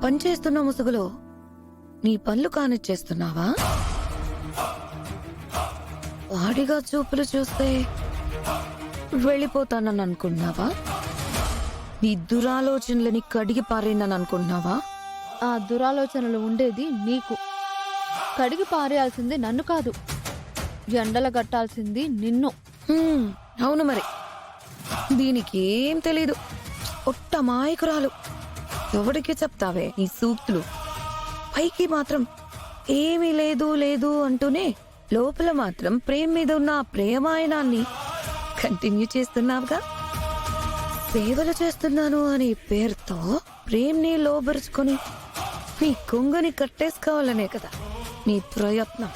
పనిచేస్తున్న ముసుగులో నీ పనులు కానిచ్చేస్తున్నావా? వాడిగా చూపులు చూస్తే వెళ్ళిపోతానని అనుకుంటున్నావా? నీ దురాలోచనలని కడిగి పారేనని అనుకుంటున్నావా? ఆ దురాలోచనలు ఉండేది నీకు. కడిగి పారేయాల్సింది నన్ను కాదు, ఎండల గట్టాల్సింది నిన్ను. అవును మరి. దీనికి ఏం తెలీదు, ఒట్ట మాయకురాలు. ఎవడికి చెప్తావే నీ సూక్తులు? పైకి మాత్రం ఏమీ లేదు లేదు అంటూనే లోపల మాత్రం ప్రేమ మీద ఉన్న ఆ ప్రేమాయణాన్ని కంటిన్యూ చేస్తున్నావుగా. సేవలు చేస్తున్నాను అనే పేరుతో ప్రేమ్ని లోబరుచుకొని నీ కొంగని కట్టేసుకోవాలనే కదా నీ ప్రయత్నం.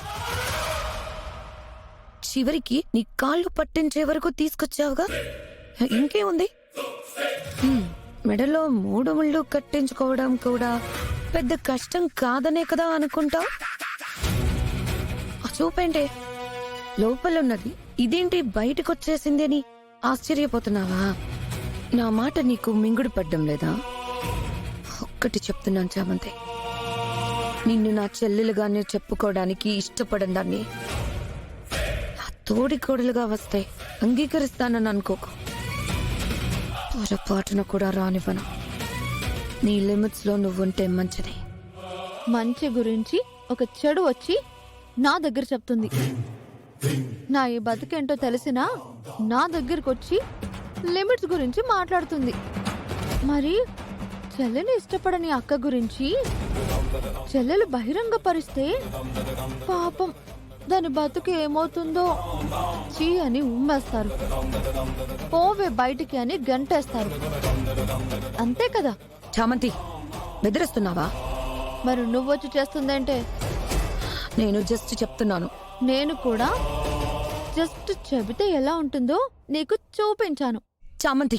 చివరికి నీ కాళ్ళు పట్టించే వరకు తీసుకొచ్చావుగా. ఇంకేముంది? మెడలో 3 ముళ్ళు కట్టించుకోవడం కూడా పెద్ద కష్టం కాదనే కదా అనుకుంటావు. ఆ చూపేంటే లోపలున్నది ఇదేంటి బయటకొచ్చేసింది అని ఆశ్చర్యపోతున్నావా? నా మాట నీకు మింగుడు పడ్డం లేదా? ఒక్కటి చెప్తున్నాను చామంతి, నిన్ను నా చెల్లెలుగానే చెప్పుకోవడానికి ఇష్టపడని దాన్ని నా తోడి కోడలుగా వస్తే అంగీకరిస్తానని అనుకోకు. పొరపాటున కూడా రానివ్వను. నీ లిమిట్స్ లో నువ్వుంటే మంచిది. మంచి గురించి ఒక చెడు వచ్చి నా దగ్గర చెప్తుంది. నా ఈ బతుకేంటో తెలిసినా నా దగ్గరకొచ్చి లిమిట్స్ గురించి మాట్లాడుతుంది. మరి చెల్లెని ఇష్టపడని అక్క గురించి చెల్లెలు బహిరంగపరిస్తే పాపం దాని బతుకు ఏమవుతుందో చీ అని ఉమ్మేస్తారు, పోవే బయటికి అని గంటేస్తారు. అంతే కదా చామంతి, బెదిరిస్తున్నావా? మరి నువ్వొచ్చి చేస్తుందంటే? నేను జస్ట్ చెప్తున్నాను. నేను కూడా జస్ట్ చెబితే ఎలా ఉంటుందో నీకు చూపించాను. చామంతి,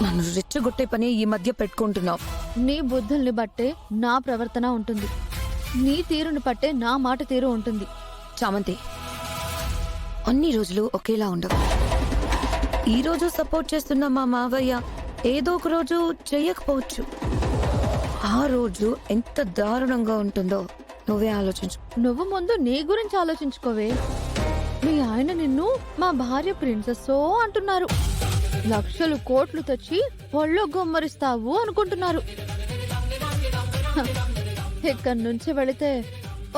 నన్ను రెచ్చగొట్టే పని ఈ మధ్య పెట్టుకుంటున్నావు. నీ బుద్ధుల్ని బట్టే నా ప్రవర్తన ఉంటుంది, నీ తీరుని పట్టే నా మాట తీరు ఉంటుంది. చామంతి, అన్ని రోజులు ఒకేలా ఉండవు. ఈ రోజు సపోర్ట్ చేస్తున్న మా మావయ్య ఏదో ఒక రోజు చెయ్యకపోవచ్చు. ఆ రోజు ఎంత దారుణంగా ఉంటుందో నువ్వే ఆలోచించు. నువ్వు ముందు నీ గురించి ఆలోచించుకోవే. మీ ఆయన నిన్ను మా భార్య ప్రిన్సెస్సో అంటున్నారు. లక్షలు కోట్లు తెచ్చి ఒళ్ళో గుమ్మరిస్తావు అనుకుంటున్నారు. ఇక్కడి నుంచి వెళితే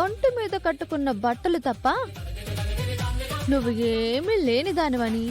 ఒంటి మీద కట్టుకున్న బట్టలు తప్ప నువ్వు ఏమీ లేని దానివని